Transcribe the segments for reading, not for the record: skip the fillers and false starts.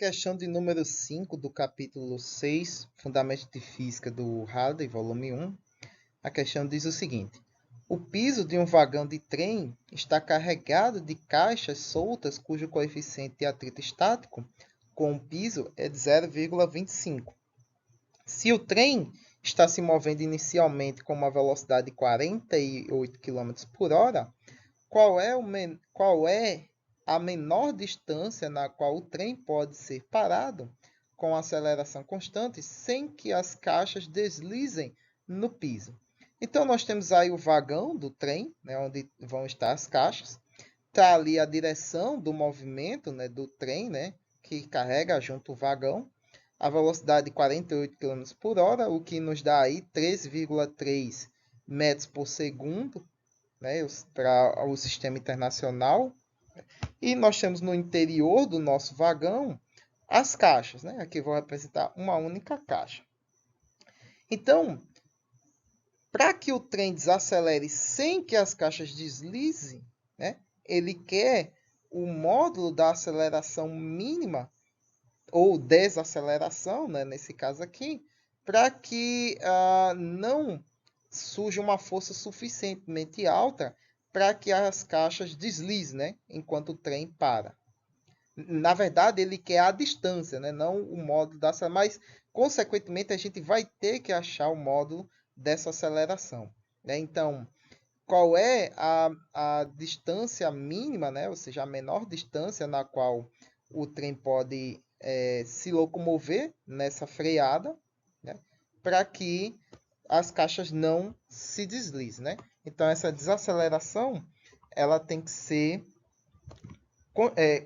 questão de número 5 do capítulo 6, Fundamentos de Física do Halliday, volume 1. A questão diz o seguinte: o piso de um vagão de trem está carregado de caixas soltas cujo coeficiente de atrito estático com o piso é de 0,25. Se o trem está se movendo inicialmente com uma velocidade de 48 km por hora, qual é a menor distância na qual o trem pode ser parado com aceleração constante sem que as caixas deslizem no piso? Então, nós temos aí o vagão do trem, né, onde vão estar as caixas. Está ali a direção do movimento, né, do trem, né, que carrega junto o vagão. A velocidade de 48 km por hora, o que nos dá aí 13,3 metros por segundo, né, para o sistema internacional. E nós temos no interior do nosso vagão as caixas, né? Aqui vou representar uma única caixa. Então, para que o trem desacelere sem que as caixas deslizem, né, ele quer o módulo da aceleração mínima, ou desaceleração, né, nesse caso aqui, para que não surja uma força suficientemente alta para que as caixas deslizem, né, enquanto o trem para. Na verdade, ele quer a distância, né, não o módulo da aceleração, mas, consequentemente, a gente vai ter que achar o módulo dessa aceleração, né? Então, qual é a distância mínima, né, ou seja, a menor distância na qual o trem pode se locomover nessa freada, né, para que as caixas não se deslizem, né? Então, essa desaceleração ela tem que ser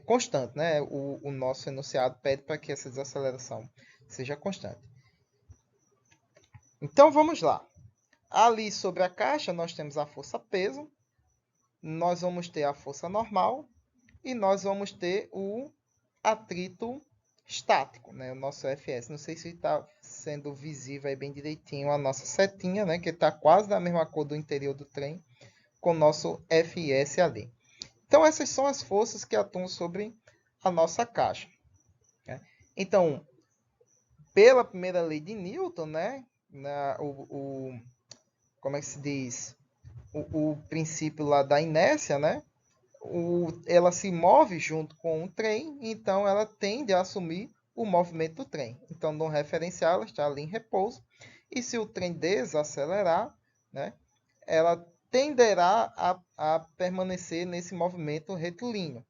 constante, né? O nosso enunciado pede para que essa desaceleração seja constante. Então, vamos lá. Ali sobre a caixa, nós temos a força-peso, nós vamos ter a força normal e nós vamos ter o atrito estático, né? O nosso FS. Não sei se está sendo visível aí bem direitinho a nossa setinha, né? Que está quase da mesma cor do interior do trem, com o nosso FS ali. Então, essas são as forças que atuam sobre a nossa caixa, né? Então, pela primeira lei de Newton, né? Como é que se diz? O princípio lá da inércia, né? Ela se move junto com o trem, então ela tende a assumir o movimento do trem. Então, no referencial, ela está ali em repouso, e se o trem desacelerar, né, ela tenderá a permanecer nesse movimento retilíneo.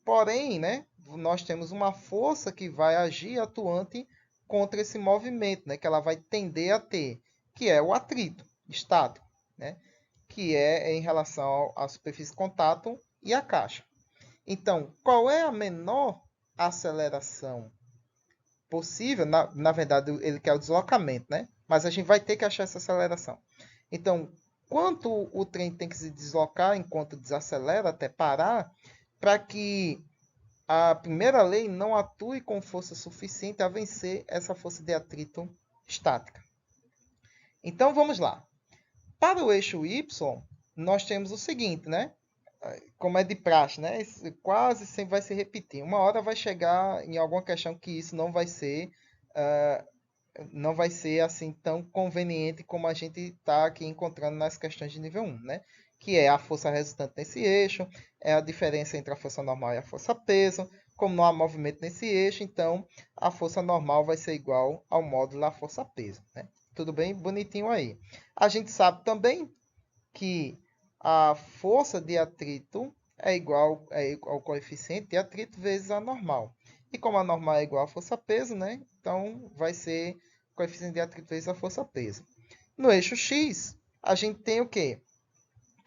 Porém, né, nós temos uma força que vai agir atuante contra esse movimento, né, que ela vai tender a ter, que é o atrito estático, né, que é em relação à superfície de contato e a caixa. Então, qual é a menor aceleração possível? Na verdade, ele quer o deslocamento, né? Mas a gente vai ter que achar essa aceleração. Então, quanto o trem tem que se deslocar enquanto desacelera até parar, para que a primeira lei não atue com força suficiente a vencer essa força de atrito estática. Então, vamos lá. Para o eixo Y, nós temos o seguinte, né? Como é de praxe, né? Isso quase sempre vai se repetir. Uma hora vai chegar em alguma questão que isso não vai ser assim tão conveniente como a gente está aqui encontrando nas questões de nível 1, né? Que é a força resultante nesse eixo, é a diferença entre a força normal e a força peso. Como não há movimento nesse eixo, então a força normal vai ser igual ao módulo da força peso, né? Tudo bem? Bonitinho aí. A gente sabe também que a força de atrito é igual ao coeficiente de atrito vezes a normal. E como a normal é igual à força-peso, né? Então vai ser o coeficiente de atrito vezes a força-peso. No eixo X, a gente tem o quê?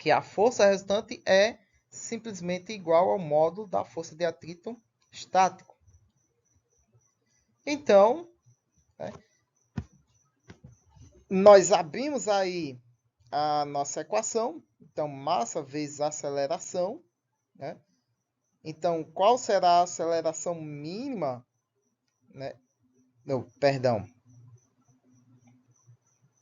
Que a força resultante é simplesmente igual ao módulo da força de atrito estático. Então, né, nós abrimos aí a nossa equação. Então, massa vezes aceleração, né? Então, qual será a aceleração mínima, né? Não, perdão.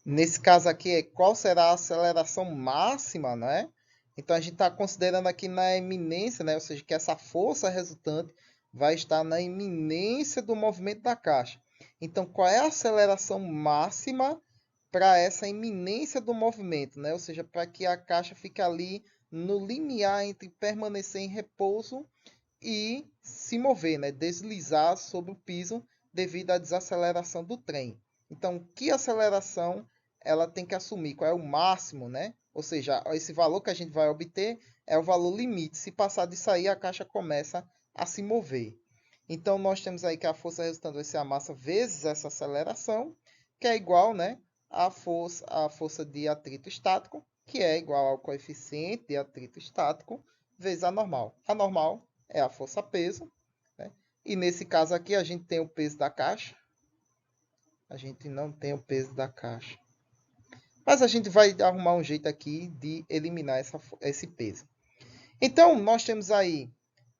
Nesse caso aqui, qual será a aceleração máxima, né? Então, a gente está considerando aqui na eminência, né? Ou seja, que essa força resultante vai estar na iminência do movimento da caixa. Então, qual é a aceleração máxima para essa iminência do movimento, né? Ou seja, para que a caixa fique ali no limiar entre permanecer em repouso e se mover, né? Deslizar sobre o piso devido à desaceleração do trem. Então, que aceleração ela tem que assumir? Qual é o máximo, né? Ou seja, esse valor que a gente vai obter é o valor limite. Se passar disso aí, a caixa começa a se mover. Então, nós temos aí que a força resultante vai ser a massa vezes essa aceleração, que é igual, né, à força de atrito estático, que é igual ao coeficiente de atrito estático vezes a normal. A normal é a força-peso, né? E nesse caso aqui a gente tem o peso da caixa. A gente não tem o peso da caixa. Mas a gente vai arrumar um jeito aqui de eliminar esse peso. Então, nós temos aí,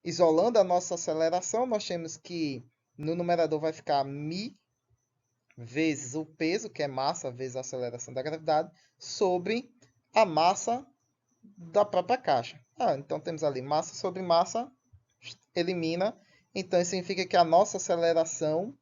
isolando a nossa aceleração, nós temos que no numerador vai ficar μ vezes o peso, que é massa vezes a aceleração da gravidade, sobre a massa da própria caixa. Então temos ali massa sobre massa, elimina. Então isso significa que a nossa aceleração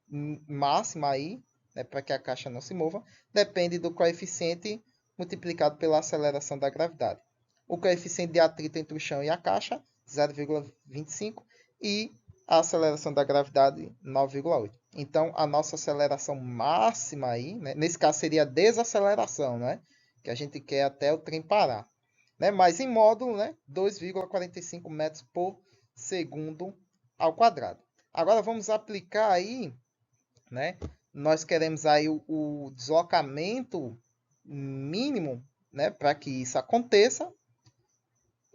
máxima aí, né, para que a caixa não se mova, depende do coeficiente multiplicado pela aceleração da gravidade. O coeficiente de atrito entre o chão e a caixa, 0,25, e a aceleração da gravidade, 9,8. Então, a nossa aceleração máxima aí, né, nesse caso seria a desaceleração, né, que a gente quer até o trem parar. Né, mas em módulo, né, 2,45 metros por segundo ao quadrado. Agora vamos aplicar aí, né, nós queremos aí o deslocamento mínimo, né, para que isso aconteça.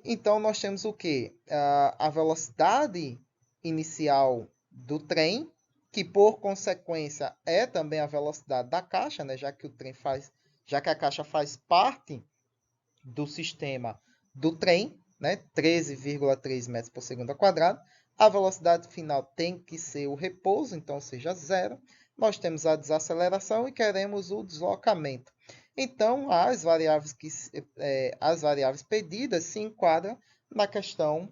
Então, nós temos o quê? A velocidade inicial do trem, que por consequência é também a velocidade da caixa, né? já que a caixa faz parte do sistema do trem, né? 13,3 metros por segundo ao quadrado. A velocidade final tem que ser o repouso, então seja zero. Nós temos a desaceleração e queremos o deslocamento. Então, as variáveis pedidas se enquadram na questão,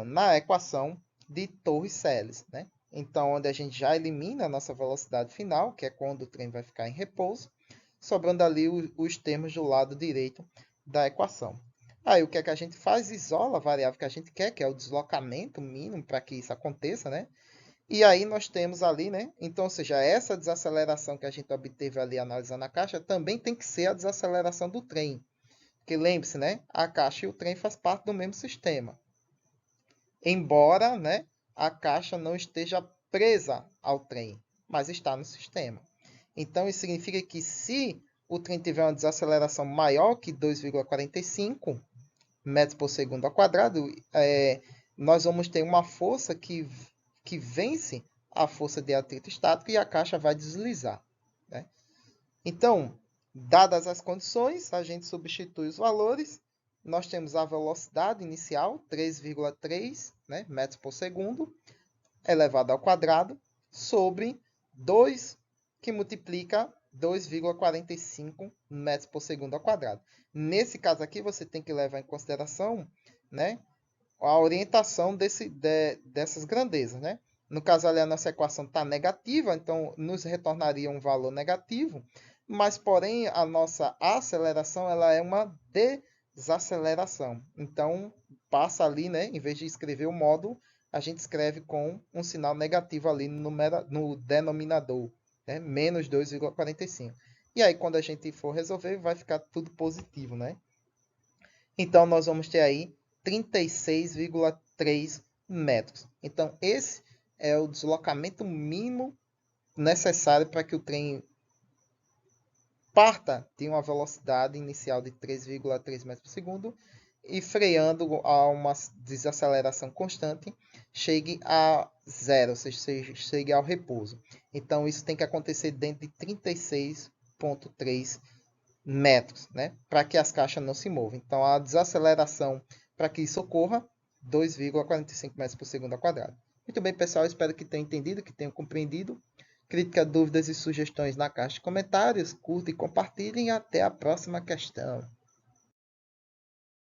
na equação de Torres-Seles, né? Então, onde a gente já elimina a nossa velocidade final, que é quando o trem vai ficar em repouso, sobrando ali os termos do lado direito da equação. Aí, o que é que a gente faz? Isola a variável que a gente quer, que é o deslocamento mínimo para que isso aconteça, né? E aí nós temos ali, né? Então, ou seja, essa desaceleração que a gente obteve ali analisando a caixa também tem que ser a desaceleração do trem. Porque lembre-se, né? A caixa e o trem faz parte do mesmo sistema. Embora, né, a caixa não esteja presa ao trem, mas está no sistema. Então, isso significa que se o trem tiver uma desaceleração maior que 2,45 metros por segundo ao quadrado, nós vamos ter uma força que vence a força de atrito estático e a caixa vai deslizar. Né? Então, dadas as condições, a gente substitui os valores. Nós temos a velocidade inicial, 3,3 né, metros por segundo, elevado ao quadrado, sobre 2, que multiplica 2,45 metros por segundo ao quadrado. Nesse caso aqui, você tem que levar em consideração, né, a orientação dessas grandezas. Né? No caso ali, a nossa equação está negativa, então nos retornaria um valor negativo, mas, porém, a nossa aceleração ela é uma desaceleração. Então, passa ali, né, em vez de escrever o módulo, a gente escreve com um sinal negativo ali no denominador, né, menos 2,45. E aí, quando a gente for resolver, vai ficar tudo positivo, né? Então, nós vamos ter aí 36,3 metros. Então, esse é o deslocamento mínimo necessário para que o trem parta de uma velocidade inicial de 3,3 metros por segundo e freando a uma desaceleração constante, chegue a zero, ou seja, chegue ao repouso. Então, isso tem que acontecer dentro de 36,3 metros, né? Para que as caixas não se movam. Então, a desaceleração para que isso ocorra, 2,45 metros por segundo ao quadrado. Muito bem, pessoal. Espero que tenham entendido, que tenham compreendido. Críticas, dúvidas e sugestões na caixa de comentários. Curta e compartilhem. Até a próxima questão.